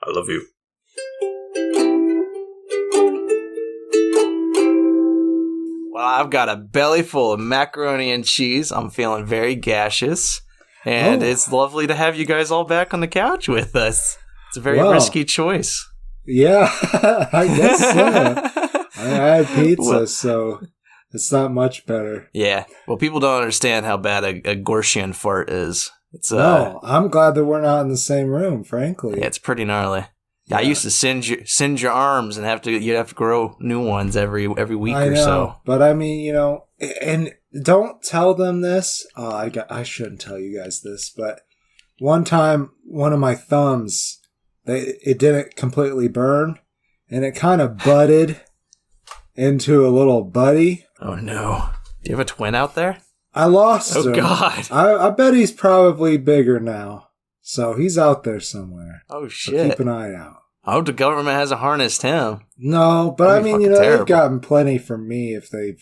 I love you. Well, I've got a belly full of macaroni and cheese. I'm feeling very gaseous. And it's lovely to have you guys all back on the couch with us. It's a very risky choice. Yeah, I guess so. I had pizza, so it's not much better. Yeah. Well, people don't understand how bad a Gorshian fart is. No, I'm glad that we're not in the same room, frankly. Yeah, it's pretty gnarly. Yeah. I used to singe your arms and you'd have to grow new ones every week or so. But I mean, you know, and don't tell them this. I shouldn't tell you guys this, but one time, one of my thumbs, it didn't completely burn, and it kind of butted into a little buddy. Oh no! Do you have a twin out there? I lost him. Oh God! I bet he's probably bigger now, so he's out there somewhere. Oh shit! So keep an eye out. I hope the government hasn't harnessed him. No, but I mean, you know, terrible. they've gotten plenty from me if they're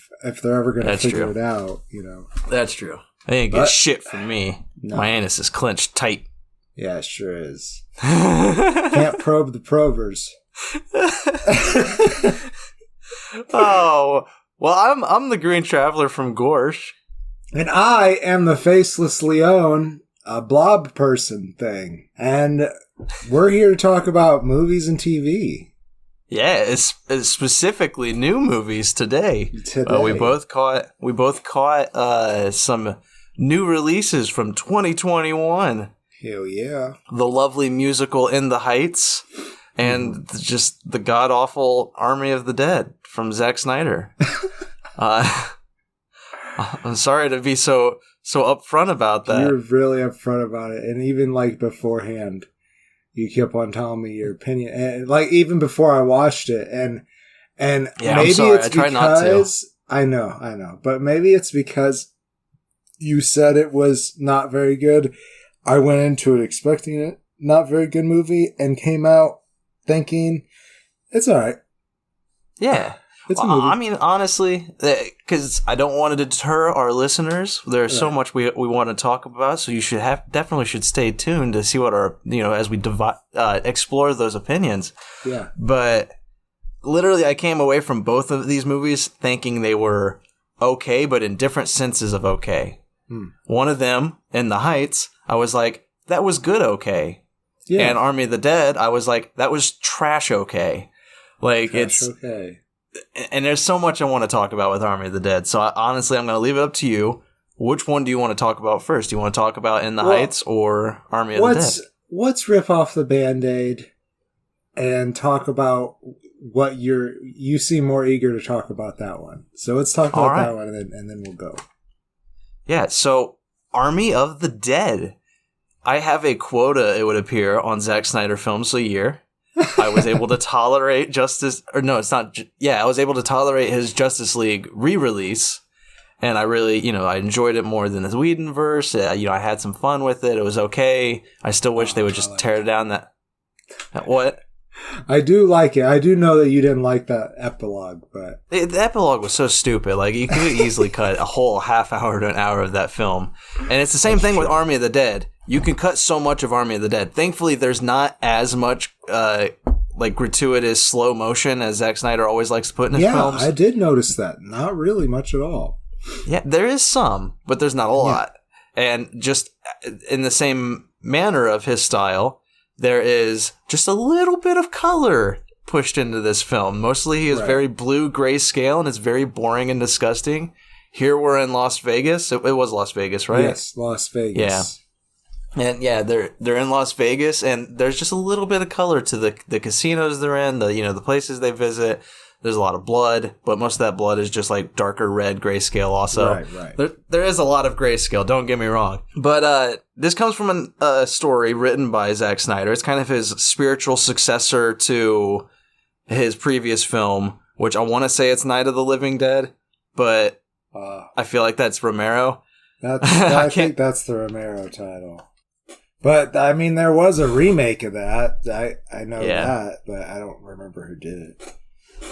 ever going to figure it out, you know. That's true. They ain't get shit from me. No. My anus is clenched tight. Yeah, it sure is. Can't probe the probers. Oh, well, I'm the Green Traveler from Gorsh. And I am the Faceless Leon, a blob person thing. And we're here to talk about movies and TV. Yeah, it's specifically new movies today. We both caught some new releases from 2021. Hell yeah. The lovely musical In the Heights and just the god-awful Army of the Dead from Zack Snyder. I'm sorry to be so upfront about that. You're really upfront about it. And even like beforehand, you kept on telling me your opinion. And like even before I watched it. And yeah, maybe I'm sorry. it's I try because not to. I know. But maybe it's because you said it was not very good. I went into it expecting it not very good movie and came out thinking it's all right. Yeah. It's a movie. I mean, honestly, because I don't want to deter our listeners. There's so much we want to talk about, so you should definitely should stay tuned to see what our, as we explore those opinions. Yeah. But literally, I came away from both of these movies thinking they were okay, but in different senses of okay. One of them, In the Heights, I was like, that was good okay. Yeah. And Army of the Dead, I was like, that was trash okay. Like, trash okay. And there's so much I want to talk about with Army of the Dead. So honestly, I'm going to leave it up to you. Which one do you want to talk about first? Do you want to talk about In the Heights or Army of the Dead? Let's rip off the Band-Aid and talk about what you seem more eager to talk about that one. So let's talk about that one and then we'll go. Yeah, so Army of the Dead. I have a quota, it would appear, on Zack Snyder films a year. I was able to tolerate I was able to tolerate his Justice League re-release, and I really, I enjoyed it more than the Whedonverse. I had some fun with it. It was okay. I still wish they would just tear down that. What? I do like it. I do know that you didn't like that epilogue, but the epilogue was so stupid. Like, you could easily cut a whole half hour to an hour of that film, and it's the same thing with Army of the Dead. You can cut so much of Army of the Dead. Thankfully, there's not as much gratuitous slow motion as Zack Snyder always likes to put in his films. Yeah, I did notice that. Not really much at all. Yeah, there is some, but there's not a lot. And just in the same manner of his style, there is just a little bit of color pushed into this film. Mostly he is very blue grayscale, and it's very boring and disgusting. Here we're in Las Vegas. It was Las Vegas, right? Yes, Las Vegas. Yeah. And yeah, they're in Las Vegas, and there's just a little bit of color to the casinos they're in, the places they visit. There's a lot of blood, but most of that blood is just like darker red grayscale also. Right. There is a lot of grayscale, don't get me wrong. But this comes from a story written by Zack Snyder. It's kind of his spiritual successor to his previous film, which I want to say it's Night of the Living Dead, but I feel like that's Romero. I think that's the Romero title. But, I mean, there was a remake of that. I know that, but I don't remember who did it.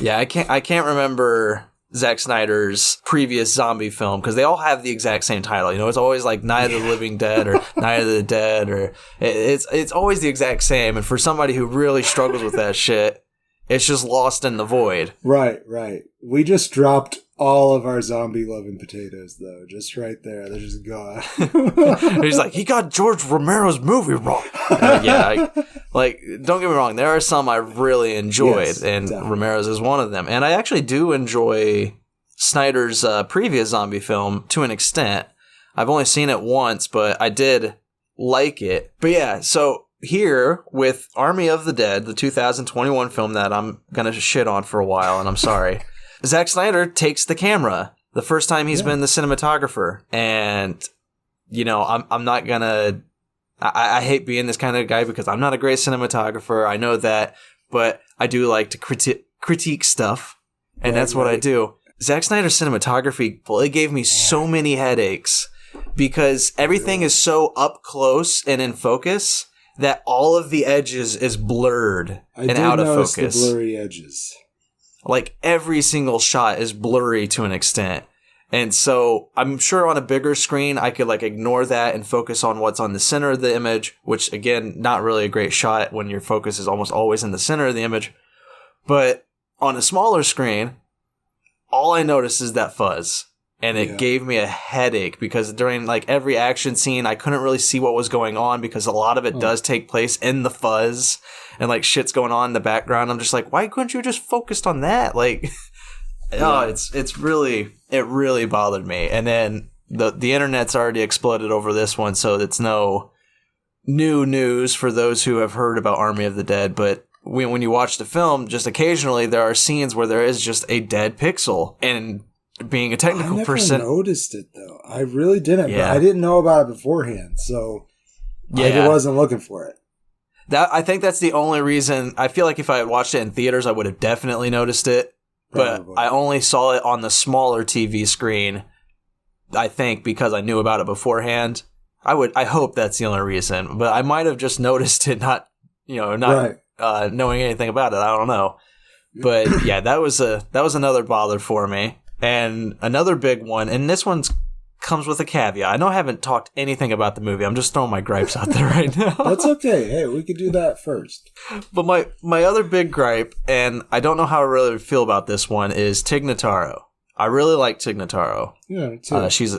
Yeah, I can't remember Zack Snyder's previous zombie film, because they all have the exact same title. You know, it's always like Night of the Living Dead or Night of the Dead, or it's always the exact same. And for somebody who really struggles with that shit, it's just lost in the void. Right. We just dropped all of our zombie-loving potatoes, though. Just right there. They're just gone. He's like, he got George Romero's movie wrong. Don't get me wrong. There are some I really enjoyed, and definitely. Romero's is one of them. And I actually do enjoy Snyder's previous zombie film to an extent. I've only seen it once, but I did like it. But yeah, so here with Army of the Dead, the 2021 film that I'm going to shit on for a while, and I'm sorry. Zack Snyder takes the camera the first time he's been the cinematographer. And, you know, I'm not going to... I hate being this kind of guy because I'm not a great cinematographer. I know that. But I do like to critique stuff. And that's what I do. Zack Snyder's cinematography, well, it gave me so many headaches because everything is so up close and in focus that all of the edges is blurred and out of focus. The blurry edges. Like, every single shot is blurry to an extent. And so, I'm sure on a bigger screen, I could, like, ignore that and focus on what's on the center of the image, which, again, not really a great shot when your focus is almost always in the center of the image. But on a smaller screen, all I noticed is that fuzz. And it gave me a headache because during, like, every action scene, I couldn't really see what was going on because a lot of it does take place in the fuzz. And, like, shit's going on in the background. I'm just like, why couldn't you just focused on that? Like, it really bothered me. And then the internet's already exploded over this one, so it's no new news for those who have heard about Army of the Dead. But when you watch the film, just occasionally there are scenes where there is just a dead pixel. And being a technical person... I never noticed it, though. I really didn't. Yeah. But I didn't know about it beforehand, so I wasn't looking for it. I think that's the only reason. I feel like if I had watched it in theaters, I would have definitely noticed it. Probably. But I only saw it on the smaller TV screen, I think, because I knew about it beforehand. I hope that's the only reason. But I might have just noticed it, not knowing anything about it. I don't know. But yeah, that was another bother for me. And another big one, and this one comes with a caveat. I know I haven't talked anything about the movie. I'm just throwing my gripes out there right now. That's okay. Hey, we could do that first. But my other big gripe, and I don't know how I really feel about this one, is Tig Notaro. I really like Tig Notaro. Yeah, me too. She's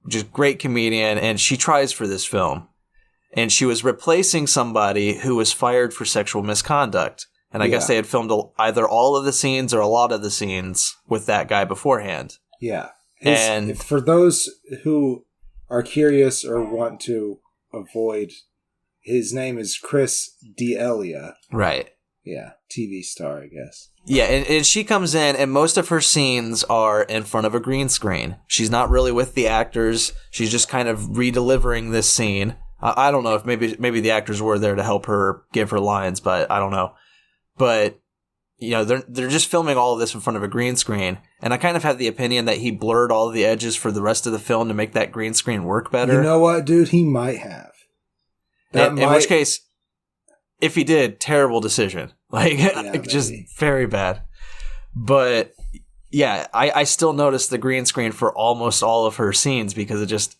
just great comedian, and she tries for this film. And she was replacing somebody who was fired for sexual misconduct. And I guess they had filmed either all of the scenes or a lot of the scenes with that guy beforehand. Yeah. And for those who are curious or want to avoid, his name is Chris D'Elia. Right. Yeah. TV star, I guess. Yeah, and she comes in, and most of her scenes are in front of a green screen. She's not really with the actors. She's just kind of re-delivering this scene. I don't know if maybe the actors were there to help her give her lines, but I don't know. But, you know, they're just filming all of this in front of a green screen. And I kind of have the opinion that he blurred all of the edges for the rest of the film to make that green screen work better. You know what, dude? He might have. In which case, if he did, terrible decision. Like, just very bad. But, yeah, I still noticed the green screen for almost all of her scenes because it just...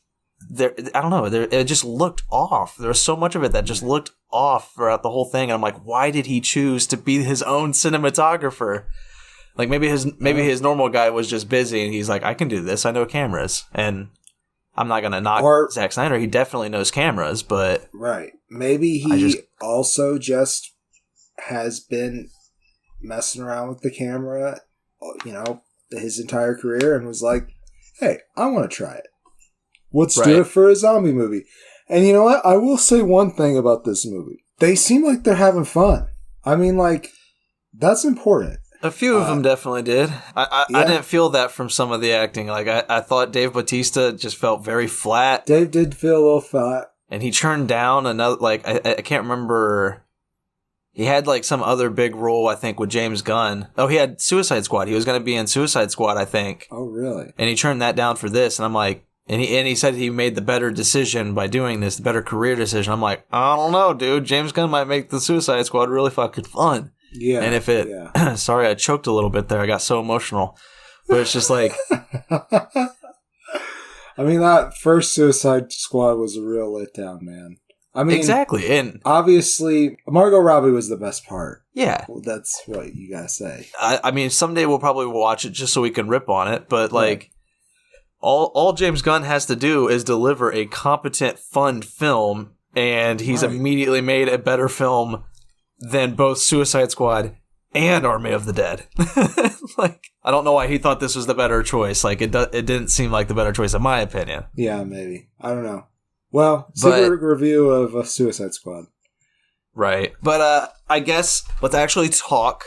I don't know. It just looked off. There was so much of it that just looked off throughout the whole thing. And I'm like, why did he choose to be his own cinematographer? Like maybe his normal guy was just busy and he's like, I can do this. I know cameras. And I'm not going to knock Zack Snyder. He definitely knows cameras, but right. Maybe he also just has been messing around with the camera, you know, his entire career and was like, hey, I want to try it. Let's do it for a zombie movie. And you know what? I will say one thing about this movie. They seem like they're having fun. I mean, like, that's important. A few of them definitely did. I didn't feel that from some of the acting. Like, I thought Dave Batista just felt very flat. Dave did feel a little flat. And he turned down another, like, I can't remember. He had, like, some other big role, I think, with James Gunn. Oh, he had Suicide Squad. He was going to be in Suicide Squad, I think. Oh, really? And he turned that down for this. And I'm like... And he said he made the better decision by doing this, the better career decision. I'm like, I don't know, dude. James Gunn might make the Suicide Squad really fucking fun. Yeah. And if it... Sorry, I choked a little bit there. I got so emotional. But it's just like... I mean, that first Suicide Squad was a real letdown, man. I mean, exactly. And obviously, Margot Robbie was the best part. Yeah. Well, that's what you gotta say. I mean, someday we'll probably watch it just so we can rip on it, but like, all James Gunn has to do is deliver a competent, fun film, and he's immediately made a better film than both Suicide Squad and Army of the Dead. Like, I don't know why he thought this was the better choice. Like, it didn't seem like the better choice, in my opinion. Yeah, maybe. I don't know. Well, super review of Suicide Squad. Right. But I guess let's actually talk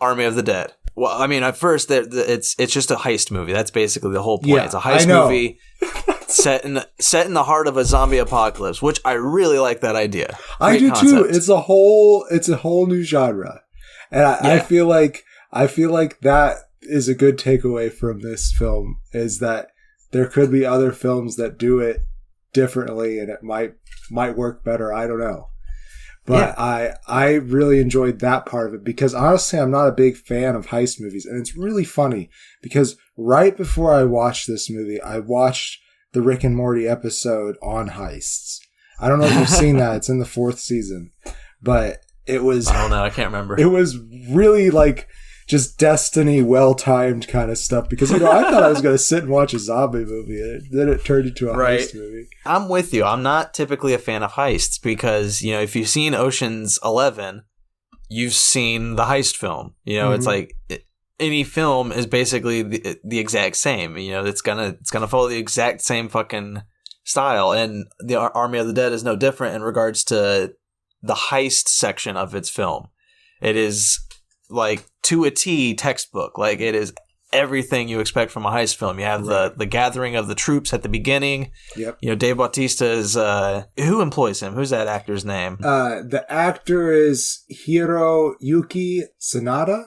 Army of the Dead. Well, I mean, at first, it's just a heist movie. That's basically the whole point. Yeah, it's a heist movie set in the heart of a zombie apocalypse, which I really like that idea. Great concept. Too. It's a whole new genre. And I feel like that is a good takeaway from this film, is that there could be other films that do it differently and it might work better. I don't know. But I really enjoyed that part of it, because honestly, I'm not a big fan of heist movies. And it's really funny because right before I watched this movie, I watched the Rick and Morty episode on heists. I don't know if you've seen that. It's in the 4th season. But it was... I don't know. I can't remember. It was really like just Destiny, well-timed kind of stuff. Because, I thought I was going to sit and watch a zombie movie. And then it turned into a heist movie. I'm with you. I'm not typically a fan of heists because, if you've seen Ocean's 11, you've seen the heist film. It's like any film is basically the exact same. It's gonna follow the exact same fucking style. And the Army of the Dead is no different in regards to the heist section of its film. It is like to a T textbook. Like, it is everything you expect from a heist film. You have the gathering of the troops at the beginning. Yep. Dave Bautista is who employs him? Who's that actor's name? The actor is Hiroyuki Sanada,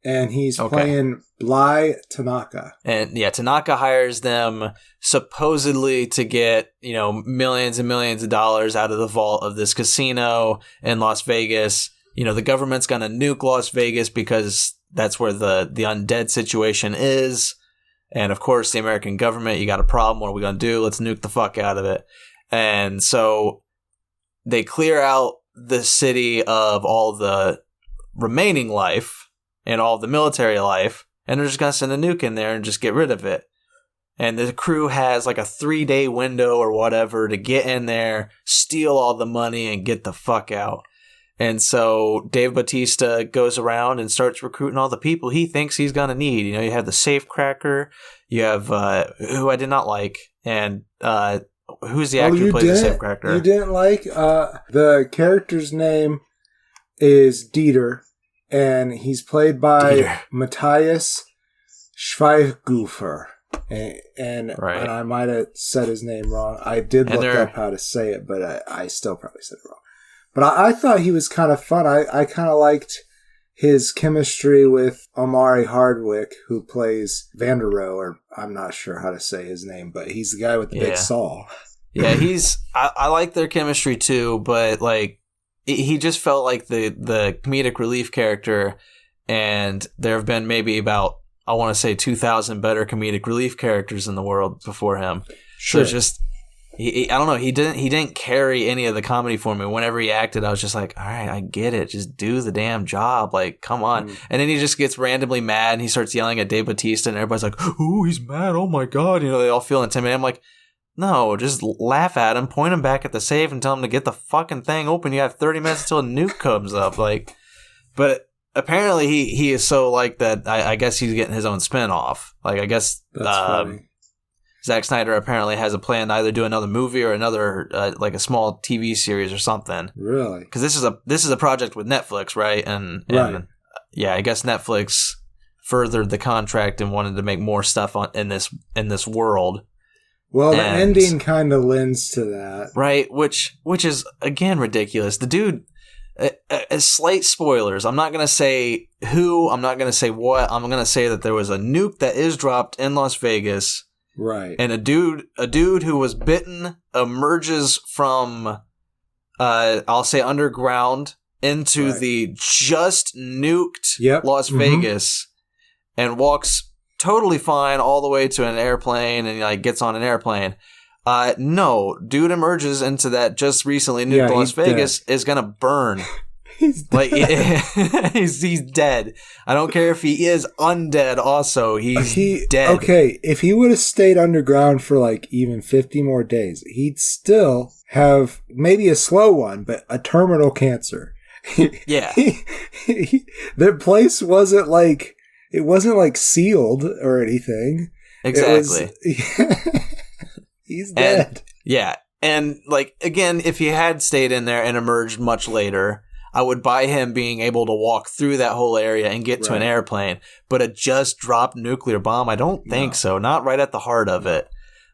and he's playing Bly Tanaka. And Tanaka hires them supposedly to get, millions and millions of dollars out of the vault of this casino in Las Vegas. The government's going to nuke Las Vegas because that's where the undead situation is. And of course, the American government, you got a problem. What are we going to do? Let's nuke the fuck out of it. And so they clear out the city of all the remaining life and all the military life. And they're just going to send a nuke in there and just get rid of it. And the crew has like a 3-day window or whatever to get in there, steal all the money, and get the fuck out. And so Dave Bautista goes around and starts recruiting all the people he thinks he's going to need. You have the safecracker. You have, who I did not like. And who's the actor who plays the safecracker? You didn't like? The character's name is Dieter. And he's played by Matthias Schweighöfer. And I might have said his name wrong. I did look up how to say it, but I still probably said it wrong. But I thought he was kind of fun. I kind of liked his chemistry with Omari Hardwick, who plays Vanderoe, or I'm not sure how to say his name, but he's the guy with the big saw. Yeah, I like their chemistry too, but like he just felt like the comedic relief character, and there have been maybe about, I want to say, 2,000 better comedic relief characters in the world before him. Sure. So it's just... I don't know. He didn't carry any of the comedy for me. Whenever he acted, I was just like, all right, I get it. Just do the damn job. Like, come on. And then he just gets randomly mad and he starts yelling at Dave Bautista and everybody's like, ooh, he's mad. Oh my God. They all feel intimidated. I'm like, no, just laugh at him, point him back at the safe and tell him to get the fucking thing open. You have 30 minutes until a nuke comes up. Like, but apparently he is so like that. I guess he's getting his own spin off. Like, I guess, that's funny. Zack Snyder apparently has a plan to either do another movie or another like a small TV series or something. Really? Because this is a project with Netflix, right? And I guess Netflix furthered the contract and wanted to make more stuff in this world. Well, the ending kind of lends to that, right? Which is again ridiculous. The dude. Slight spoilers. I'm not gonna say who. I'm not gonna say what. I'm gonna say that there was a nuke that is dropped in Las Vegas. Right. And a dude who was bitten emerges from, I'll say underground into the just nuked Las Vegas and walks totally fine all the way to an airplane and like gets on an airplane. No, dude emerges into that just recently nuked Las Vegas is gonna burn. He's dead. Like he's dead. I don't care if he is undead. Also, he's dead. Okay, if he would have stayed underground for like even 50 more days, he'd still have maybe a slow one, but a terminal cancer. Yeah, the place wasn't like sealed or anything. Exactly. He's dead. And like again, if he had stayed in there and emerged much later, I would buy him being able to walk through that whole area and get to an airplane. But a just dropped nuclear bomb, I don't think so. Not right at the heart of it.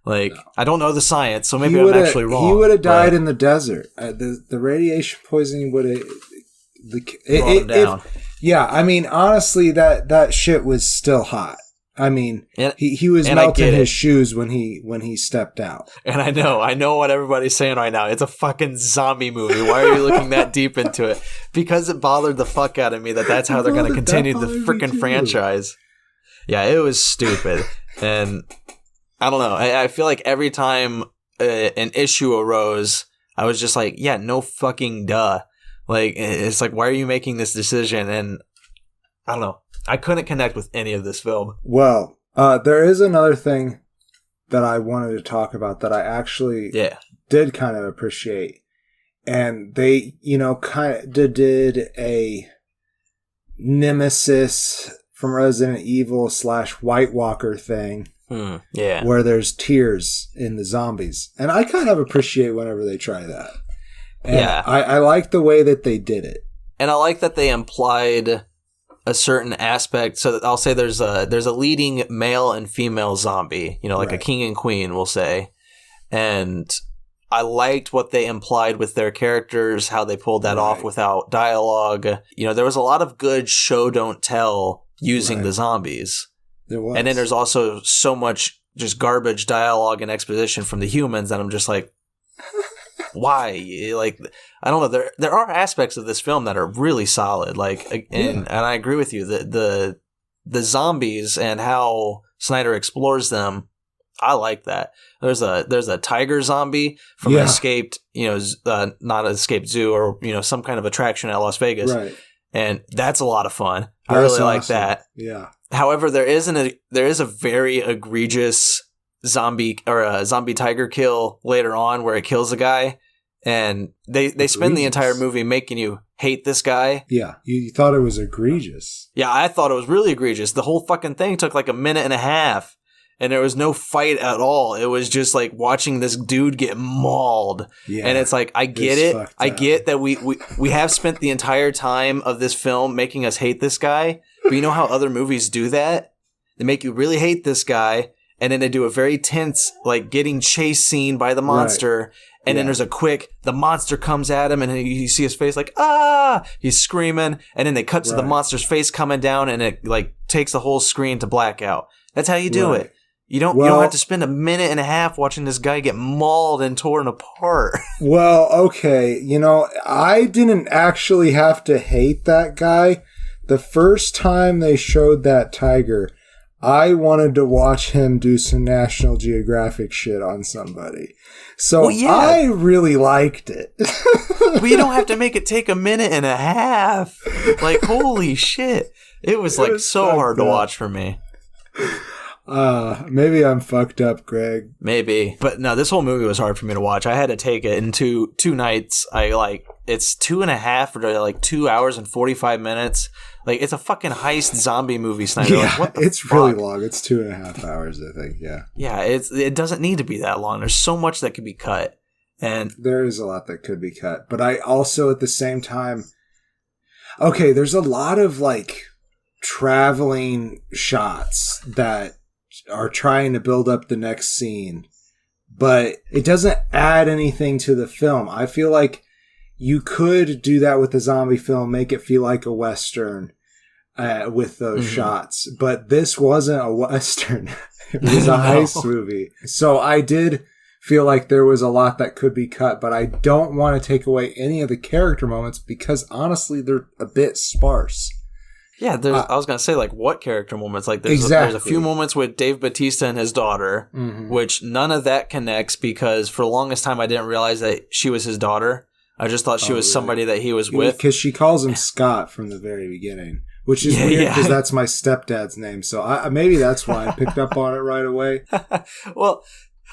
Like, I don't know the science, so maybe I'm actually wrong. He would have died in the desert. The radiation poisoning would have brought him down. I mean, honestly, that shit was still hot. I mean, he was melting his shoes when he stepped out. And I know what everybody's saying right now. It's a fucking zombie movie. Why are you looking that deep into it? Because it bothered the fuck out of me that's how they're going to continue the freaking franchise. Yeah, it was stupid. And I don't know. I feel like every time an issue arose, I was just like, yeah, no fucking duh. Like, it's like, why are you making this decision? And I don't know. I couldn't connect with any of this film. Well, there is another thing that I wanted to talk about that I actually did kind of appreciate. And they, kind of did a Nemesis from Resident Evil / White Walker thing. Where there's tears in the zombies. And I kind of appreciate whenever they try that. And I like the way that they did it. And I like that they implied a certain aspect. So I'll say there's a leading male and female zombie, like a king and queen, we'll say. And I liked what they implied with their characters, how they pulled that off without dialogue. There was a lot of good show don't tell using the zombies. There was. And then there's also so much just garbage dialogue and exposition from the humans that I'm just like, why? Like, I don't know. There are aspects of this film that are really solid. Like, and I agree with you. The zombies and how Snyder explores them, I like that. There's a tiger zombie from an escaped, not an escaped zoo or some kind of attraction at Las Vegas, and that's a lot of fun. I really like that. Yeah. However, there is a very egregious zombie or a zombie tiger kill later on where it kills a guy. And they spend the entire movie making you hate this guy. Yeah, you thought it was egregious. Yeah, I thought it was really egregious. The whole fucking thing took like a minute and a half, and there was no fight at all. It was just like watching this dude get mauled. Yeah, and it's like, I get it. I get that we have spent the entire time of this film making us hate this guy, but you know how other movies do that? They make you really hate this guy, and then they do a very tense, like, getting chase scene by the monster. And then there's a quick, the monster comes at him and you see his face like, he's screaming. And then they cut to the monster's face coming down and it like takes the whole screen to blackout. That's how you do it. You don't have to spend a minute and a half watching this guy get mauled and torn apart. Well, okay. I didn't actually have to hate that guy. The first time they showed that tiger, I wanted to watch him do some National Geographic shit on somebody. So I really liked it. But you don't have to make it take a minute and a half. Like, holy shit. It was like so hard to watch for me. Maybe I'm fucked up, Greg. Maybe. But no, this whole movie was hard for me to watch. I had to take it in two nights. It's 2.5 or like 2 hours and 45 minutes. Like, it's a fucking heist zombie movie, Snyder. Yeah, like, what the it's fuck? really long. It's 2.5 hours, I think. Yeah. Yeah, it doesn't need to be that long. There's so much that could be cut. And there is a lot that could be cut. But I also, at the same time, okay, there's a lot of, like, traveling shots that are trying to build up the next scene. But it doesn't add anything to the film. I feel like you could do that with a zombie film, make it feel like a Western with those shots. But this wasn't a Western. It was a heist movie. So I did feel like there was a lot that could be cut, but I don't want to take away any of the character moments because honestly, they're a bit sparse. Yeah, I was going to say, like, what character moments? Like, there's a few moments with Dave Batista and his daughter, which none of that connects because for the longest time I didn't realize that she was his daughter. I just thought she was somebody that he was with. Because she calls him Scott from the very beginning, which is weird because that's my stepdad's name. So maybe that's why I picked up on it right away. Well,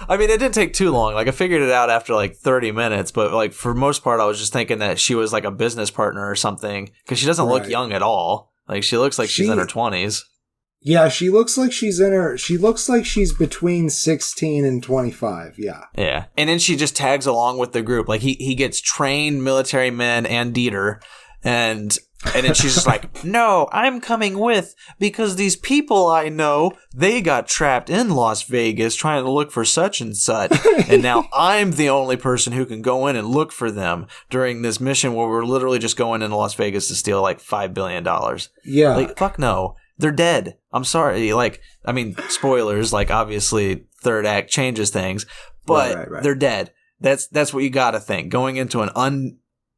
I mean, it didn't take too long. Like, I figured it out after like 30 minutes, but like for most part, I was just thinking that she was like a business partner or something because she doesn't look young at all. Like, she looks like she's in her 20s. Yeah, she looks like she's between 16 and 25, yeah. Yeah. And then she just tags along with the group. Like, he gets trained military men and Dieter, and then she's just like, no, I'm coming with because these people I know, they got trapped in Las Vegas trying to look for such and such. And now I'm the only person who can go in and look for them during this mission where we're literally just going into Las Vegas to steal like $5 billion. Yeah. Like, fuck no. They're dead. I'm sorry. Like, I mean, spoilers, like obviously third act changes things, but they're dead. That's what you got to think. Going into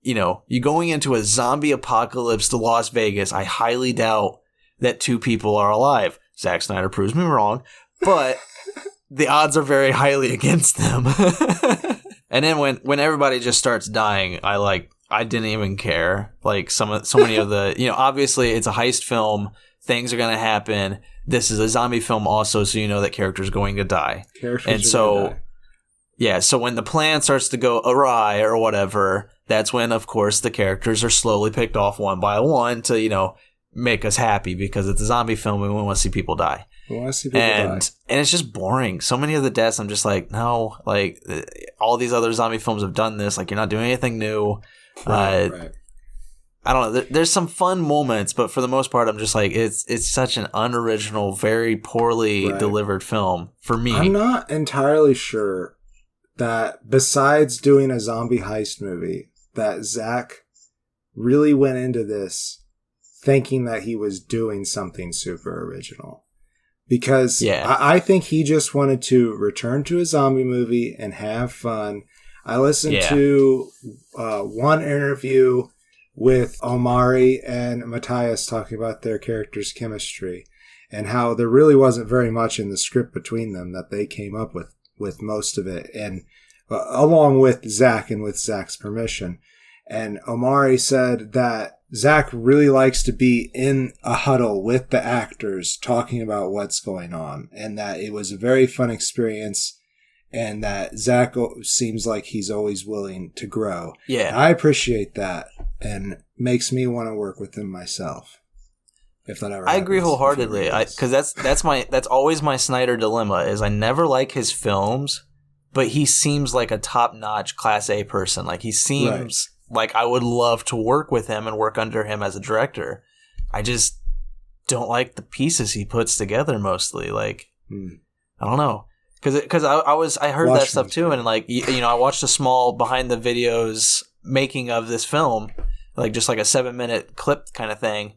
you going into a zombie apocalypse to Las Vegas, I highly doubt that two people are alive. Zack Snyder proves me wrong, but the odds are very highly against them. And then when everybody just starts dying, I didn't even care. Like so many of the, obviously it's a heist film. Things are going to happen. This is a zombie film also, so you know that characters are going to die. So when the plan starts to go awry or whatever, that's when, of course, the characters are slowly picked off one by one to, make us happy because it's a zombie film and we want to see people die. We want to see people die. And it's just boring. So many of the deaths, I'm just like, no, like all these other zombie films have done this. Like, you're not doing anything new. Right. I don't know. There's some fun moments, but for the most part, I'm just like, it's such an unoriginal, very poorly delivered film for me. I'm not entirely sure that besides doing a zombie heist movie, that Zach really went into this thinking that he was doing something super original. Because I think he just wanted to return to a zombie movie and have fun. I listened to one interview with Omari and Matthias talking about their characters' chemistry and how there really wasn't very much in the script between them, that they came up with most of it, and along with Zach and with Zach's permission. And Omari said that Zach really likes to be in a huddle with the actors talking about what's going on, and that it was a very fun experience, and that Zach seems like he's always willing to grow. Yeah. And I appreciate that, and makes me want to work with him myself. If that ever happens. I agree wholeheartedly, because that's always my Snyder dilemma, is I never like his films, but he seems like a top-notch Class A person. Like, he seems like I would love to work with him and work under him as a director. I just don't like the pieces he puts together mostly. Like, I don't know. Because I heard that stuff too, and like I watched a small behind the videos making of this film, like just like a 7-minute clip kind of thing,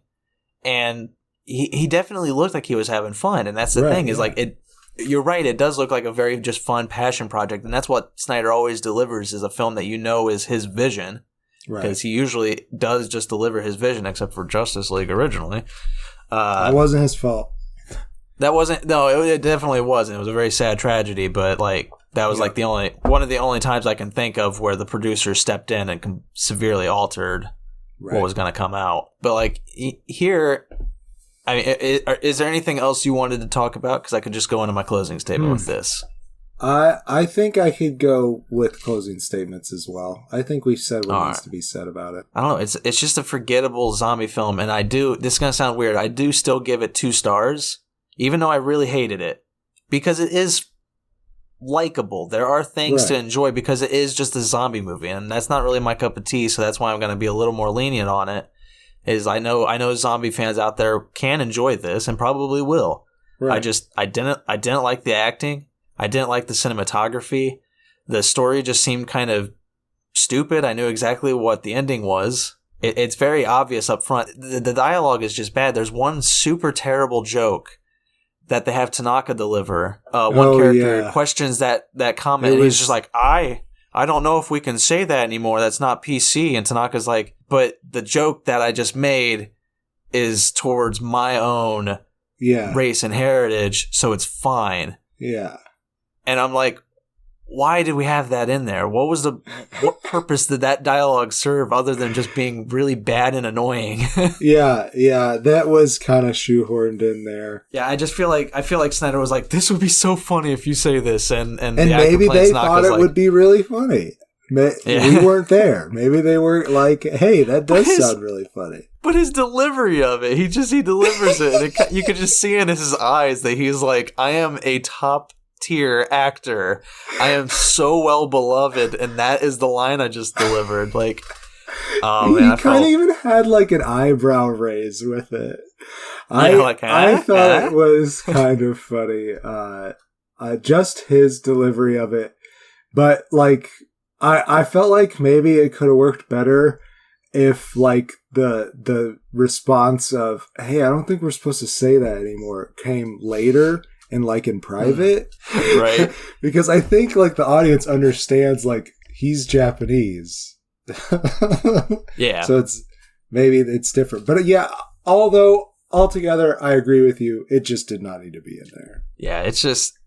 and he definitely looked like he was having fun, and that's the thing is like it. You're right, it does look like a very just fun passion project, and that's what Snyder always delivers, is a film that is his vision, because he usually does just deliver his vision, except for Justice League originally. That wasn't his fault. That wasn't. No, it definitely wasn't. It was a very sad tragedy, but like that was like one of the only times I can think of where the producer stepped in and severely altered what was going to come out. But like here, I mean, is there anything else you wanted to talk about? Because I could just go into my closing statement with this. I think I could go with closing statements as well. I think we've said what needs to be said about it. I don't know. It's just a forgettable zombie film, and this is going to sound weird. I do still give it 2 stars. Even though I really hated it, because it is likable. There are things to enjoy because it is just a zombie movie, and that's not really my cup of tea, so that's why I'm going to be a little more lenient on it. Is I know zombie fans out there can enjoy this and probably will. Right. I didn't like the acting. I didn't like the cinematography. The story just seemed kind of stupid. I knew exactly what the ending was. It's very obvious up front. The dialogue is just bad. There's one super terrible joke that they have Tanaka deliver. One character questions that comment. And he's just like, I don't know if we can say that anymore. That's not PC. And Tanaka's like, but the joke that I just made is towards my own race and heritage, so it's fine. Yeah. And I'm like, why did we have that in there? What purpose did that dialogue serve other than just being really bad and annoying? Yeah, that was kind of shoehorned in there. Yeah, I feel like Snyder was like, this would be so funny if you say this, and maybe they thought it would be really funny. We weren't there. Maybe they weren't like, hey, that does sound really funny. But his delivery of it, he delivers it, and you could just see in his eyes that he's like, I am a top tier actor. I am so well beloved, and that is the line I just delivered. Like, oh man, he kind of even had like an eyebrow raise with it. I thought it was kind of funny. Just his delivery of it, but like, I felt like maybe it could have worked better if like the response of, hey, I don't think we're supposed to say that anymore, came later. And like in private, right? Because I think like the audience understands like he's Japanese, yeah. So maybe it's different, but yeah. Although altogether, I agree with you. It just did not need to be in there. Yeah, it's just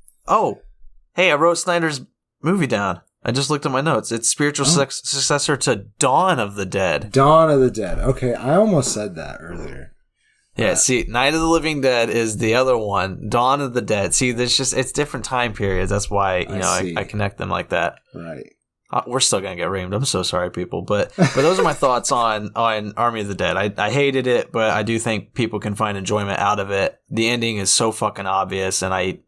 hey, I wrote Snyder's movie down. I just looked at my notes. It's spiritual successor to Dawn of the Dead. Dawn of the Dead. Okay, I almost said that earlier. Yeah, see, Night of the Living Dead is the other one. Dawn of the Dead. See, it's different time periods. That's why, I connect them like that. Right. We're still going to get reamed. I'm so sorry, people. But those are my thoughts on Army of the Dead. I hated it, but I do think people can find enjoyment out of it. The ending is so fucking obvious, and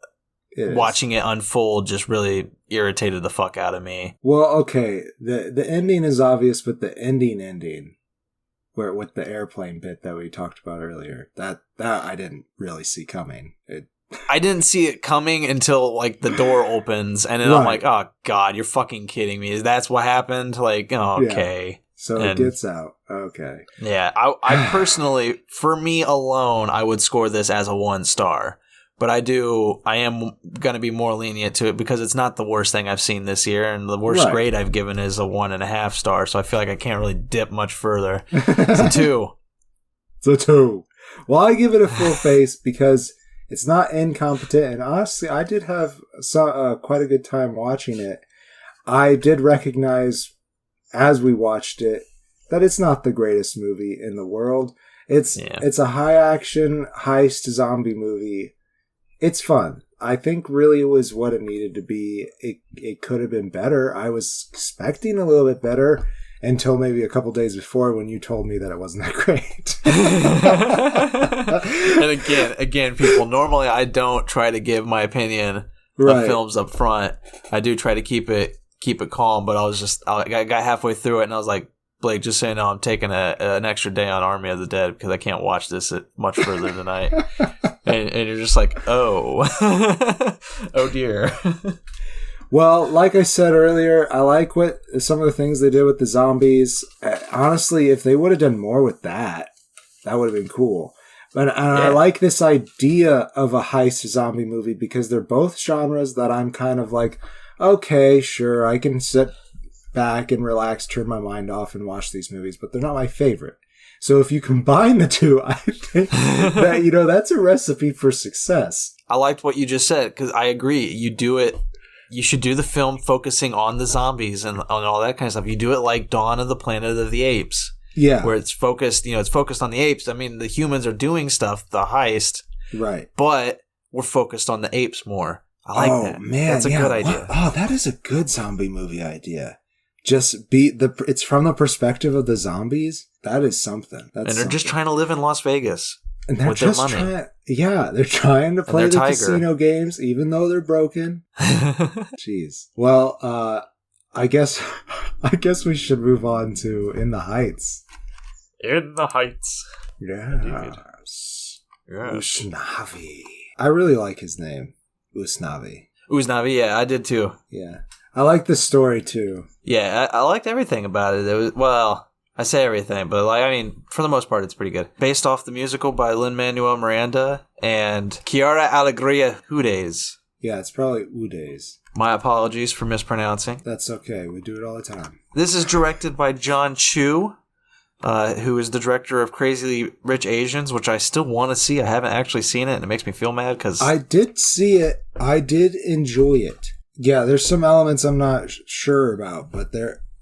watching it unfold just really irritated the fuck out of me. Well, okay, the ending is obvious, but the ending... where with the airplane bit that we talked about earlier, that I didn't really see coming. I didn't see it coming until like the door opens, and then I'm like, oh god, you're fucking kidding me. That's what happened? Like, okay. Yeah. So it gets out. Okay. Yeah, I personally, for me alone, I would score this as a 1 star. But I am going to be more lenient to it because it's not the worst thing I've seen this year. And the worst grade I've given is a 1.5 star. So I feel like I can't really dip much further. It's a 2. It's a 2. Well, I give it a full face because it's not incompetent. And honestly, I did have quite a good time watching it. I did recognize as we watched it that it's not the greatest movie in the world. It's a high action heist zombie movie. It's fun. I think really it was what it needed to be. It could have been better. I was expecting a little bit better until maybe a couple days before when you told me that it wasn't that great. And again, people, normally I don't try to give my opinion of films up front. I do try to keep it calm, but I got halfway through it and I was like, Blake, just so you know, I'm taking an extra day on Army of the Dead because I can't watch this much further tonight. and you're just like, oh. Oh, dear. Well, like I said earlier, I like some of the things they did with the zombies. Honestly, if they would have done more with that would have been cool. But I like this idea of a heist zombie movie because they're both genres that I'm kind of like, okay, sure, I can sit back and relax, turn my mind off and watch these movies, but they're not my favorite. So if you combine the two, I think that, that's a recipe for success. I liked what you just said because I agree. You should do the film focusing on the zombies and on all that kind of stuff. You do it like Dawn of the Planet of the Apes. Yeah. Where it's focused on the apes. I mean, the humans are doing stuff, the heist. Right. But we're focused on the apes more. I like that. Man, that's a good idea. That is a good zombie movie idea. Just it's from the perspective of the zombies. That is something. And they're just trying to live in Las Vegas. And they're just they're trying to play the casino games, even though they're broken. Jeez. Well, I guess we should move on to In the Heights. In the Heights. Yes. Usnavi. I really like his name, Usnavi. Usnavi, yeah, I did too. Yeah. I like the story too. Yeah, I liked everything about it. I say everything, but for the most part, it's pretty good. Based off the musical by Lin-Manuel Miranda and Chiara Alegria Hudes. Yeah, it's probably Hudes. My apologies for mispronouncing. That's okay. We do it all the time. This is directed by John Chu, who is the director of Crazy Rich Asians, which I still want to see. I haven't actually seen it, and it makes me feel mad because I did see it. I did enjoy it. Yeah, there's some elements I'm not sure about, but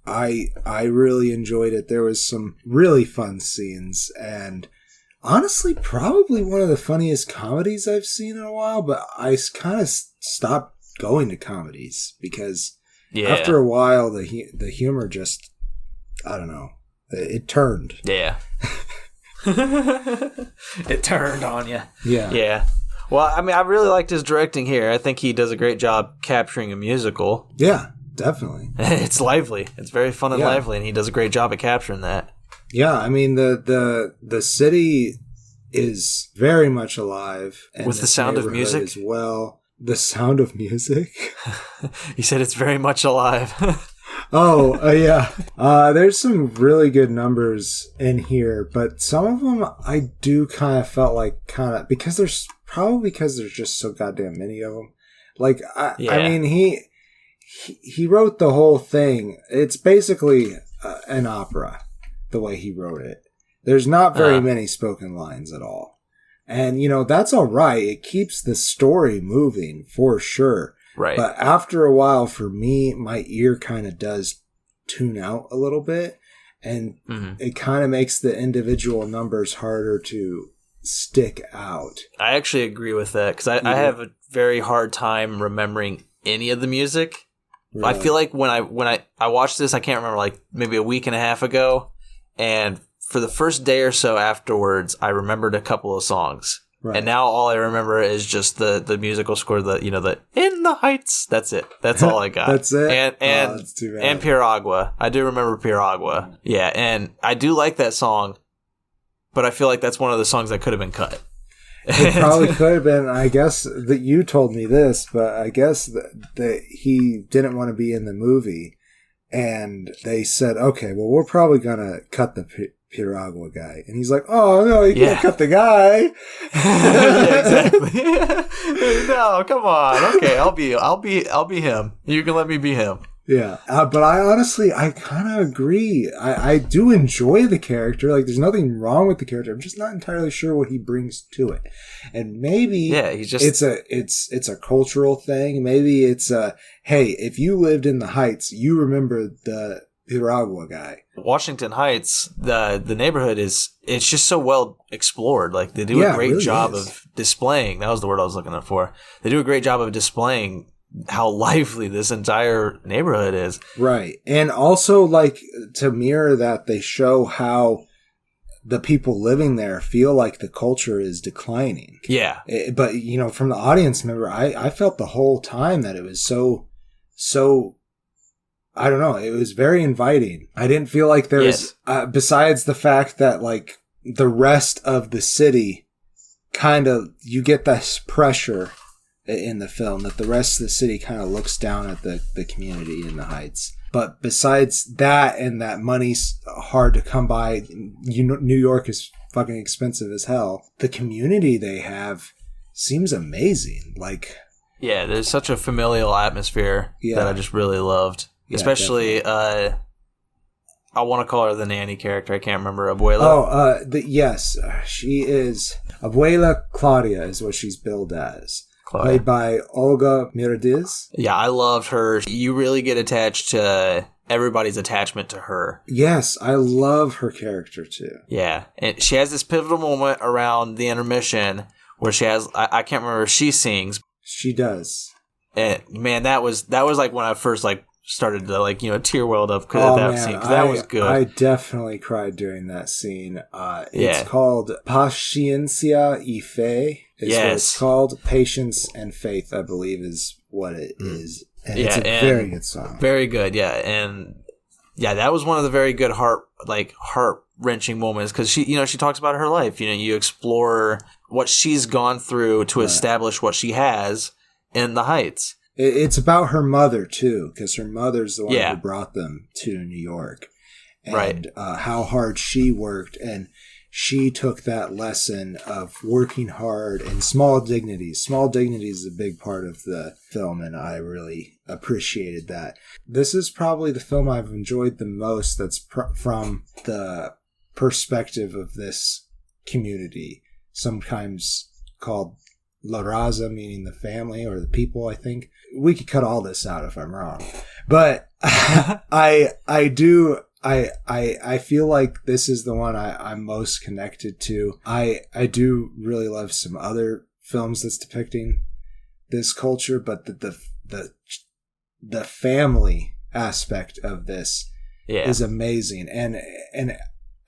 I really enjoyed it. There was some really fun scenes, and honestly, probably one of the funniest comedies I've seen in a while, but I kind of stopped going to comedies because after a while, the humor just, I don't know, it turned. Yeah. It turned on you. Yeah. Yeah. Well, I mean, I really liked his directing here. I think he does a great job capturing a musical. Yeah, definitely. It's lively. It's very fun and lively, and he does a great job at capturing that. Yeah, I mean, the city is very much alive. And with the sound of music? As well. The sound of music? He said it's very much alive. Yeah. There's some really good numbers in here, but some of them I do kind of felt like because there's just so goddamn many of them. Like, I mean, he wrote the whole thing. It's basically an opera, the way he wrote it. There's not very many spoken lines at all. And, that's all right. It keeps the story moving for sure. Right. But after a while, for me, my ear kind of does tune out a little bit. And it kind of makes the individual numbers harder to stick out. I actually agree with that because I have a very hard time remembering any of the music. Really? I feel like when I watched this, I can't remember, like maybe a week and a half ago, and for the first day or so afterwards, I remembered a couple of songs. Right. And now all I remember is just the musical score, the In the Heights. That's it. That's all I got. That's it. And that's too bad. And Piragua. I do remember Piragua. Yeah, and I do like that song, but I feel like that's one of the songs that could have been cut. It probably could have been. I guess that you told me this, but I guess that he didn't want to be in the movie, and they said, "Okay, well, we're probably gonna cut the Piragua guy," and he's like, "Oh no, you can't cut the guy." Yeah, exactly. No, come on. Okay, I'll be him. You can let me be him. Yeah, but I kind of agree. I do enjoy the character. Like, there's nothing wrong with the character. I'm just not entirely sure what he brings to it. And maybe he's just it's a cultural thing. Maybe it's hey, if you lived in the Heights, you remember the Piragua guy. Washington Heights, the neighborhood it's just so well explored. Like, they do a great really job of displaying. That was the word I was looking for. They do a great job of displaying how lively this entire neighborhood is. Right. And also, like, to mirror that, they show how the people living there feel like the culture is declining. Yeah. But, from the audience member, I felt the whole time that it was so, I don't know, it was very inviting. I didn't feel like there was, besides the fact that, like, the rest of the city kind of, you get this pressure in the film that the rest of the city kind of looks down at the community in the Heights. But besides that, and that money's hard to come by, New York is fucking expensive as hell. The community they have seems amazing. Like, yeah, there's such a familial atmosphere that I just really loved. Yeah, especially, I want to call her the nanny character. I can't remember. Abuela. Yes, she is. Abuela Claudia is what she's billed as. Played by Olga Miradiz. Yeah, I loved her. You really get attached to everybody's attachment to her. Yes, I love her character too. Yeah, and she has this pivotal moment around the intermission where she has, I can't remember if she sings. She does. And man, that was like when I first like started to like, tear welled up at that scene. Cause that was good. I definitely cried during that scene. It's called Paciencia y Fe. Is what it's called. Patience and Faith, I believe, is what it is. And it's a very good song. Very good, yeah. And that was one of the very good heart-wrenching moments because she talks about her life. You explore what she's gone through to establish what she has in the Heights. It's about her mother too, because her mother's the one who brought them to New York, and how hard she worked, and she took that lesson of working hard and small dignities. Small dignities is a big part of the film, and I really appreciated that. This is probably the film I've enjoyed the most that's from the perspective of this community, sometimes called La Raza, meaning the family or the people, I think. We could cut all this out if I'm wrong. But I feel like this is the one I'm most connected to. I do really love some other films that's depicting this culture, but the family aspect of this is amazing, and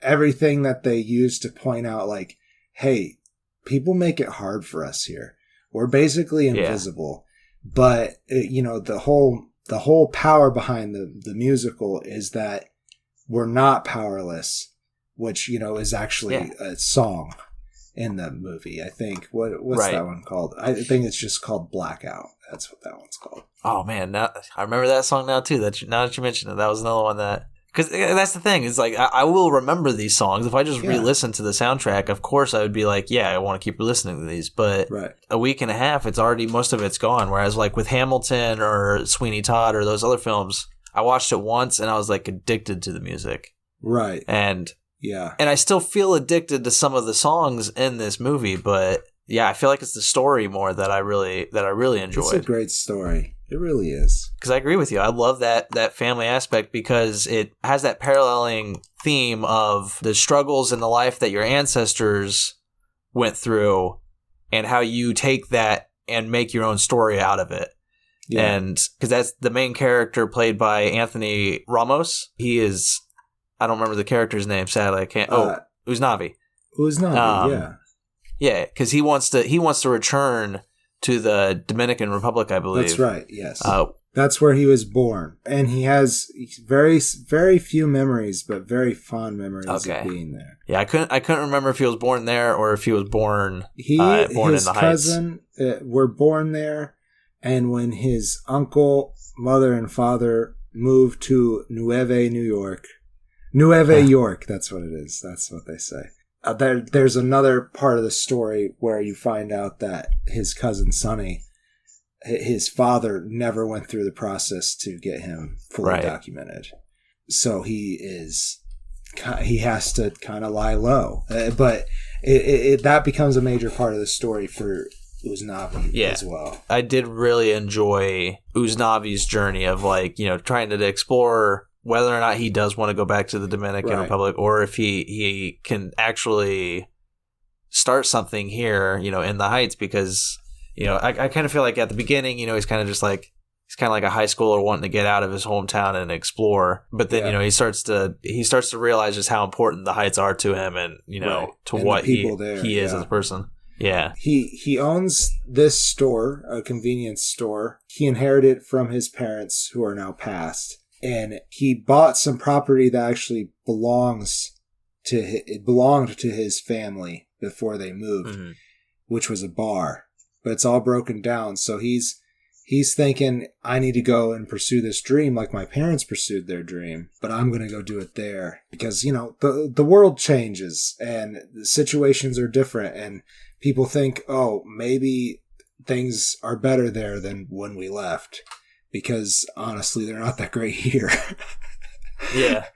everything that they use to point out, like, hey, people make it hard for us here. We're basically invisible, but the whole power behind the musical is that we're not powerless, which is actually a song in the movie. I think what's that one called? I think it's just called Blackout. That's what that one's called. Oh man, now I remember that song now too. Now that you mentioned it, that was another one that, because that's the thing. It's like I will remember these songs if I just re-listen to the soundtrack. Of course, I would be like, I want to keep listening to these. But a week and a half, it's already, most of it's gone. Whereas like with Hamilton or Sweeney Todd or those other films, I watched it once and I was like addicted to the music. Right. And I still feel addicted to some of the songs in this movie, but I feel like it's the story more that I really enjoyed. It's a great story. It really is. Because I agree with you. I love that family aspect because it has that paralleling theme of the struggles in the life that your ancestors went through and how you take that and make your own story out of it. Yeah. And because that's the main character played by Anthony Ramos. He is, I don't remember the character's name, sadly. I can't. Usnavi. Usnavi, Yeah, because he wants to return to the Dominican Republic, I believe. That's right. Yes, that's where he was born, and he has very, very few memories, but very fond memories of being there. Yeah, I couldn't remember if he was born there or if he was born his in the cousin were born there, and when his uncle, mother, and father moved to Nueve York, that's what it is. That's what they say. There's another part of the story where you find out that his cousin Sonny, his father never went through the process to get him fully documented. So he has to kind of lie low. But that becomes a major part of the story for Usnavi as well. I did really enjoy Usnavi's journey of trying to explore whether or not he does want to go back to the Dominican Republic, or if he can actually start something here, in the Heights, because, I kind of feel like at the beginning, he's kind of just like, he's kind of like a high schooler wanting to get out of his hometown and explore. But then, he starts to realize just how important the Heights are to him and, to and what he is as a person. Yeah. He owns this store, a convenience store. He inherited it from his parents, who are now passed. And he bought some property that actually belonged to his family before they moved, which was a bar. But it's all broken down. So he's thinking, I need to go and pursue this dream like my parents pursued their dream, but I'm going to go do it there because, the world changes and the situations are different, and people think, oh, maybe things are better there than when we left. Because honestly, they're not that great here. Yeah.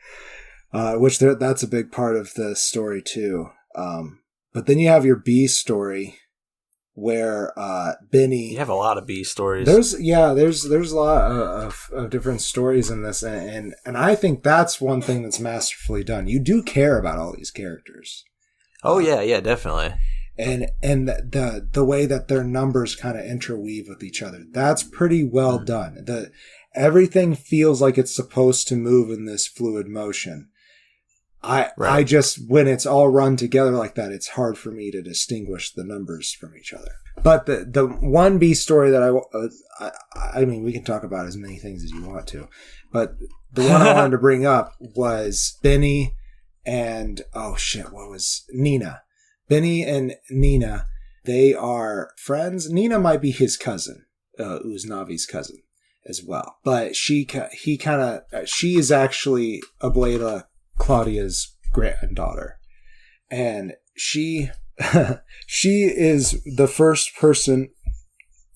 Which that's a big part of the story too. But then you have your B story, where Benny. You have a lot of B stories. There's a lot of different stories in this, and I think that's one thing that's masterfully done. You do care about all these characters. Oh yeah, definitely. And the way that their numbers kind of interweave with each other, that's pretty well done. Everything feels like it's supposed to move in this fluid motion. I just, when it's all run together like that, it's hard for me to distinguish the numbers from each other. But the one B story that I mean, we can talk about as many things as you want to, but the one I wanted to bring up was Benny and Nina. Benny and Nina, they are friends. Nina might be his cousin, Usnavi's cousin as well. But she is actually Abuela Claudia's granddaughter. And she is the first person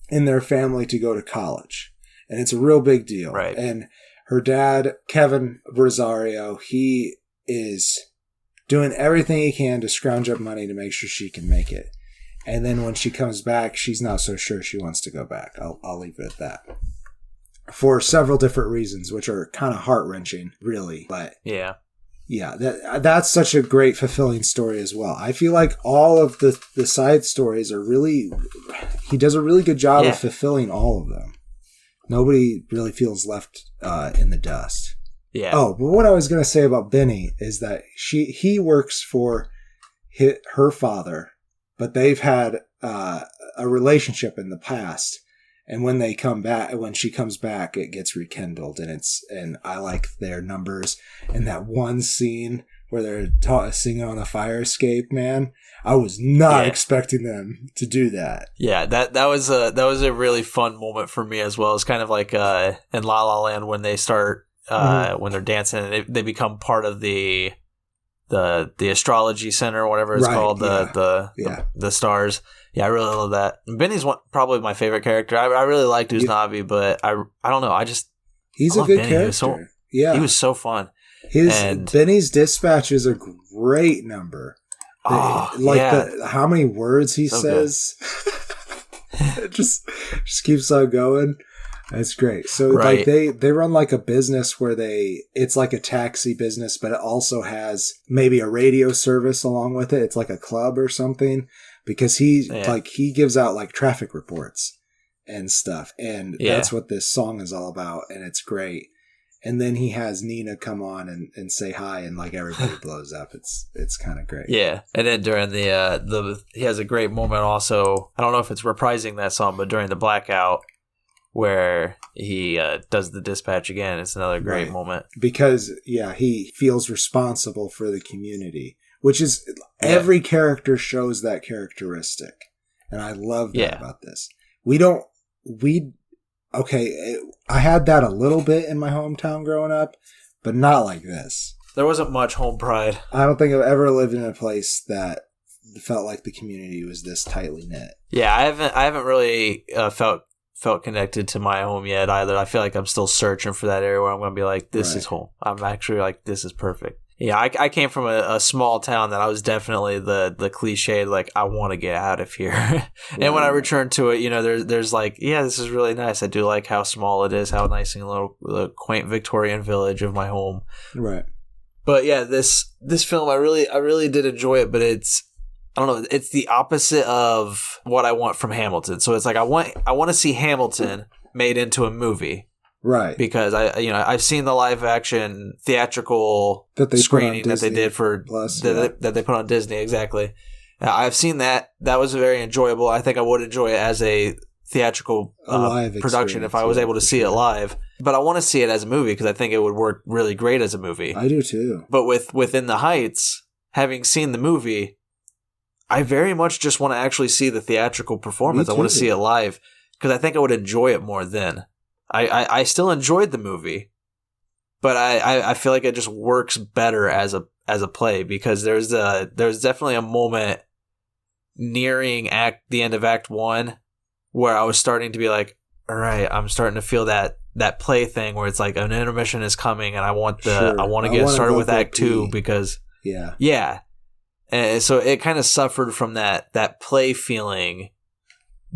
in their family to go to college. And it's a real big deal. Right. And her dad, Kevin Rosario, he is doing everything he can to scrounge up money to make sure she can make it. And then when she comes back, she's not so sure she wants to go back. I'll leave it at that. For several different reasons, which are kind of heart-wrenching, really. But yeah, that's such a great, fulfilling story as well. I feel like all of the side stories are really... He does a really good job of fulfilling all of them. Nobody really feels left in the dust. Yeah. Oh, but what I was going to say about Benny is that he works for her father, but they've had a relationship in the past, and when she comes back, it gets rekindled, and I like their numbers. And that one scene where they're singing on the fire escape, man, I was not expecting them to do that. Yeah, that was a really fun moment for me as well. It's kind of like in La La Land when they start when they're dancing and they become part of the astrology center or whatever it's called, the stars. Yeah, I really love that. Benny's probably my favorite character. I really liked Usnavi, but I don't know. He's a good Benny. Character. He was so fun. Benny's dispatch is a great number. How many words he says. It just keeps on going. That's great. So like they run like a business where it's like a taxi business, but it also has maybe a radio service along with it. It's like a club or something, because he gives out like traffic reports and stuff. And that's what this song is all about. And it's great. And then he has Nina come on and say hi, and like everybody blows up. It's kind of great. Yeah. And then during he has a great moment also. I don't know if it's reprising that song, but during the blackout, where he does the dispatch again. It's another great moment. Because, he feels responsible for the community, which is every character shows that characteristic. And I love that about this. I had that a little bit in my hometown growing up, but not like this. There wasn't much home pride. I don't think I've ever lived in a place that felt like the community was this tightly knit. Yeah, I haven't really felt connected to my home yet either. I feel like I'm still searching for that area where I'm going to be like, this is home. I'm actually like, this is perfect. Yeah, I came from a small town that I was definitely the cliched, like, I want to get out of here. And when I returned to it, there's like, this is really nice. I do like how small it is, how nice and little quaint Victorian village of my home. Right. But yeah, this film, I really did enjoy it, but I don't know. It's the opposite of what I want from Hamilton. So it's like I want to see Hamilton made into a movie, right? Because I've seen the live action theatrical screening that they did for that they put on Disney. Exactly. I've seen that. That was very enjoyable. I think I would enjoy it as a theatrical production if I was able to see it live. But I want to see it as a movie because I think it would work really great as a movie. I do too. But within the Heights, having seen the movie, I very much just want to actually see the theatrical performance. I want to see it live because I think I would enjoy it more then. I still enjoyed the movie, but I feel like it just works better as a play because there's definitely a moment nearing the end of Act 1 where I was starting to be like, all right, I'm starting to feel that play thing where it's like an intermission is coming and I want to get started with Act 2 because yeah. And so it kind of suffered from that play feeling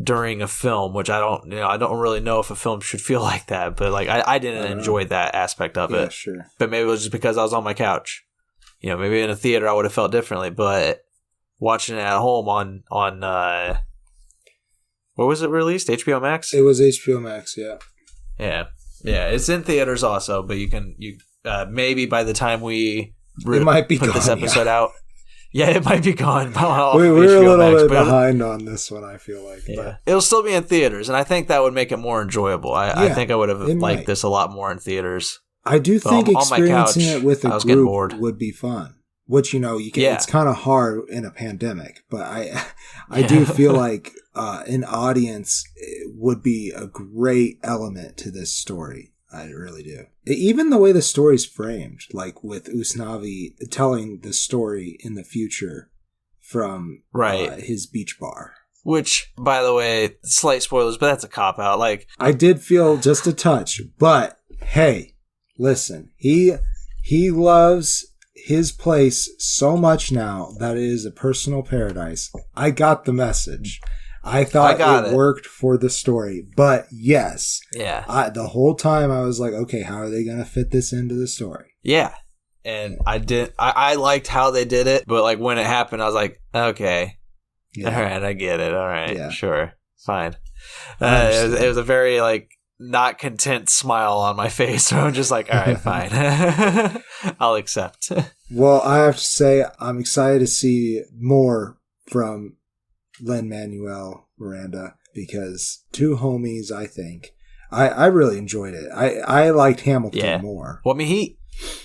during a film, which I don't really know if a film should feel like that, but like I didn't enjoy that aspect of it. Sure. But maybe it was just because I was on my couch. Maybe in a theater I would have felt differently, but watching it at home on where was it released? HBO Max? It was HBO Max, yeah. Yeah. Yeah, it's in theaters also, but you maybe by the time we it might be put this episode out. Yeah, it might be gone. We're a little bit behind on this one, I feel like. Yeah. But it'll still be in theaters, and I think that would make it more enjoyable. I think I would have liked this a lot more in theaters. I do think experiencing it with a group would be fun. Which, it's kind of hard in a pandemic, but I do feel like an audience would be a great element to this story. I really do. Even the way the story's framed, like with Usnavi telling the story in the future from his beach bar. Which, by the way, slight spoilers, but that's a cop-out. Like, I did feel just a touch, but hey, listen, he loves his place so much now that it is a personal paradise. I got the message. I thought it worked for the story. But yes. Yeah. The whole time I was like, okay, how are they going to fit this into the story? Yeah. And I liked how they did it, but like when it happened, I was like, okay. Yeah. All right, I get it. All right. Yeah. Sure. Fine. It was a very like not content smile on my face. So I'm just like, all right, fine. I'll accept. Well, I have to say, I'm excited to see more from Lin-Manuel Miranda because two homies, I think. I really enjoyed it. I liked Hamilton more. Well, I mean,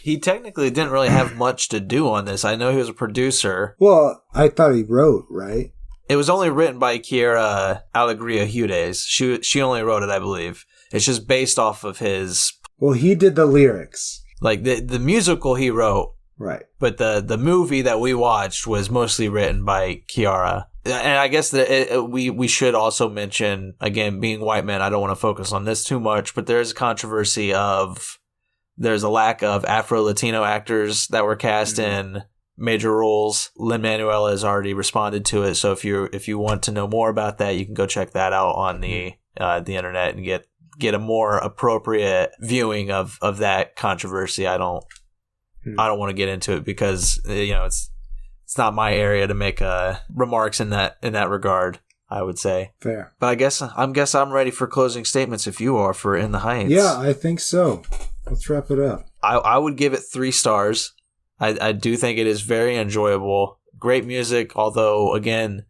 he technically didn't really have much to do on this. I know he was a producer. Well, I thought he wrote, right? It was only written by Chiara Alegria Hudes. She only wrote it, I believe. It's just based off of his... Well, he did the lyrics. Like, the musical he wrote. Right. But the movie that we watched was mostly written by Chiara. And I guess that we should also mention, again, being white men, I don't want to focus on this too much, but there's a controversy of... There's a lack of Afro-Latino actors that were cast in major roles. Lin-Manuel has already responded to it, so if you want to know more about that, you can go check that out on the internet and get a more appropriate viewing of that controversy. I don't want to get into it because it's not my area to make remarks in that regard, I would say. Fair. But I guess I'm ready for closing statements if you are for In the Heights. Yeah, I think so. Let's wrap it up. I would give it 3 stars. I do think it is very enjoyable. Great music, although, again,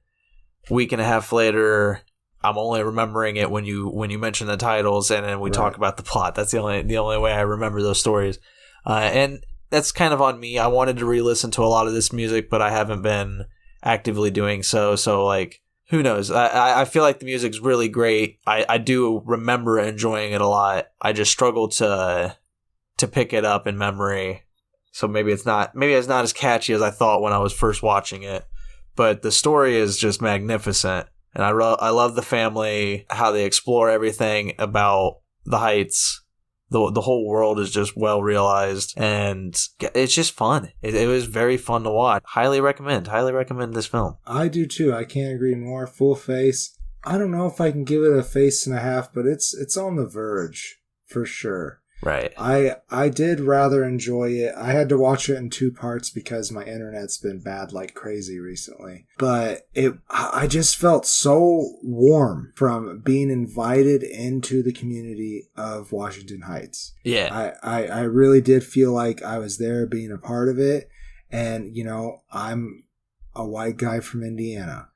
week and a half later, I'm only remembering it when you mention the titles and then we talk about the plot. That's the only way I remember those stories. And that's kind of on me. I wanted to re-listen to a lot of this music, but I haven't been actively doing so. So, like, who knows? I feel like the music's really great. I do remember enjoying it a lot. I just struggle to pick it up in memory. So maybe it's not as catchy as I thought when I was first watching it. But the story is just magnificent. And I love the family, how they explore everything about the Heights. The whole world is just well realized, and it's just fun. It was very fun to watch. Highly recommend this film. I do too. I can't agree more. Full face. I don't know if I can give it a face and a half, but it's on the verge for sure. Right. I did rather enjoy it. I had to watch it in 2 parts because my internet's been bad like crazy recently. But I just felt so warm from being invited into the community of Washington Heights. Yeah. I really did feel like I was there being a part of it. And, I'm a white guy from Indiana.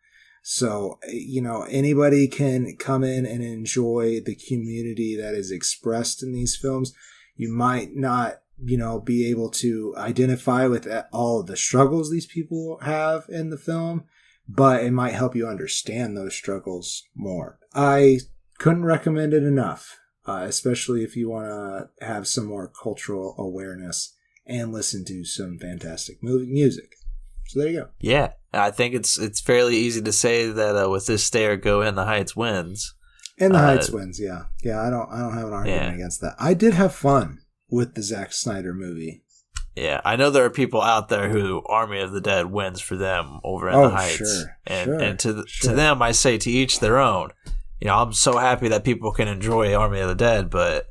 So, anybody can come in and enjoy the community that is expressed in these films. You might not, be able to identify with all of the struggles these people have in the film, but it might help you understand those struggles more. I couldn't recommend it enough, especially if you want to have some more cultural awareness and listen to some fantastic music. So there you go. Yeah, I think it's fairly easy to say that with this stay or go, In the Heights wins. In the Heights wins, yeah. Yeah, I don't have an argument against that. I did have fun with the Zack Snyder movie. Yeah, I know there are people out there who Army of the Dead wins for them over In the Heights. Sure, and to them, I say to each their own. I'm so happy that people can enjoy Army of the Dead, but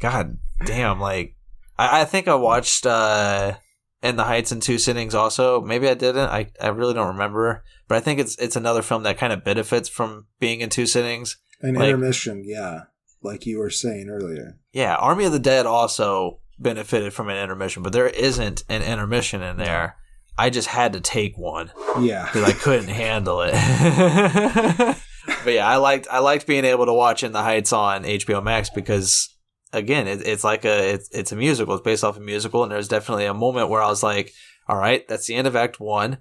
god damn, like I think I watched In the Heights in 2 sittings also. Maybe I didn't. I really don't remember. But I think it's another film that kind of benefits from being in 2 sittings. An intermission, yeah. Like you were saying earlier. Yeah, Army of the Dead also benefited from an intermission, but there isn't an intermission in there. I just had to take one. Yeah. Because I couldn't handle it. But yeah, I liked being able to watch In the Heights on HBO Max because... Again, it's like it's a musical. It's based off a musical, and there's definitely a moment where I was like, "All right, that's the end of Act 1.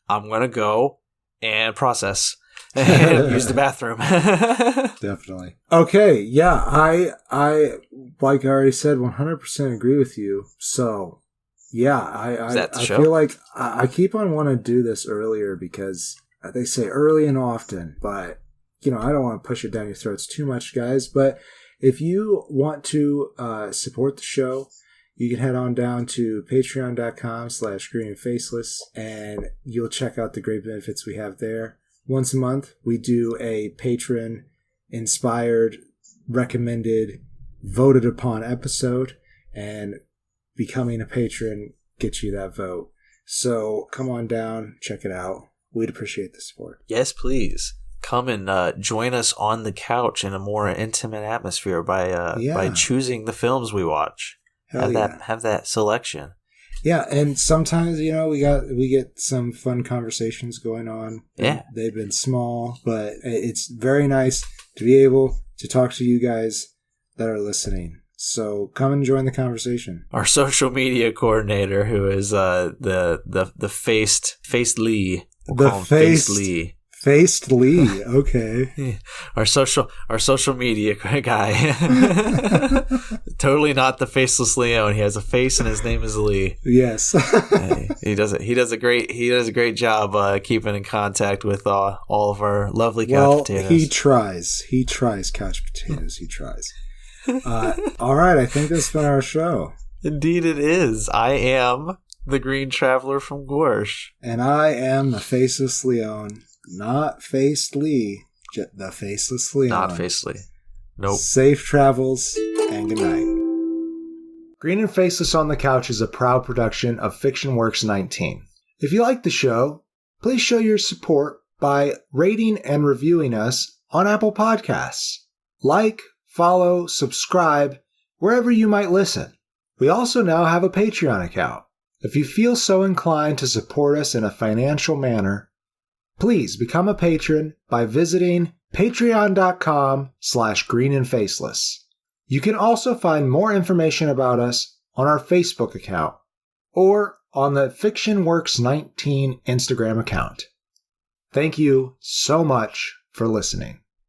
I'm gonna go and process and use the bathroom." Definitely. Okay, yeah, I like I already said, 100% agree with you. So, yeah, I feel like I keep on wanting to do this earlier because they say early and often, but I don't want to push it down your throats too much, guys, but. If you want to support the show, you can head on down to patreon.com/greenandfaceless, and you'll check out the great benefits we have there. Once a month, we do a patron-inspired, recommended, voted upon episode, and becoming a patron gets you that vote. So come on down, check it out. We'd appreciate the support. Yes, please. Come and join us on the couch in a more intimate atmosphere by choosing the films we watch. Have that selection. Yeah, and sometimes we get some fun conversations going on. Yeah, they've been small, but it's very nice to be able to talk to you guys that are listening. So come and join the conversation. Our social media coordinator, who is the faced Lee. We'll call him Faced Lee. Faced Lee, okay. Our social media guy. Totally not the faceless Leon. He has a face and his name is Lee. Yes. He does a great job keeping in contact with all of our lovely couch potatoes. He tries couch potatoes. He tries. All right, I think that's been our show. Indeed it is. I am the Green Traveler from Gorsh. And I am the Faceless Leon. Not Faced Lee, the Faceless Leon. Not Faced Lee. Nope. Safe travels and good night. Green and Faceless on the Couch is a proud production of FictionWorks 19. If you like the show, please show your support by rating and reviewing us on Apple Podcasts. Like, follow, subscribe, wherever you might listen. We also now have a Patreon account. If you feel so inclined to support us in a financial manner, please become a patron by visiting patreon.com/greenandfaceless. You can also find more information about us on our Facebook account or on the FictionWorks 19 Instagram account. Thank you so much for listening.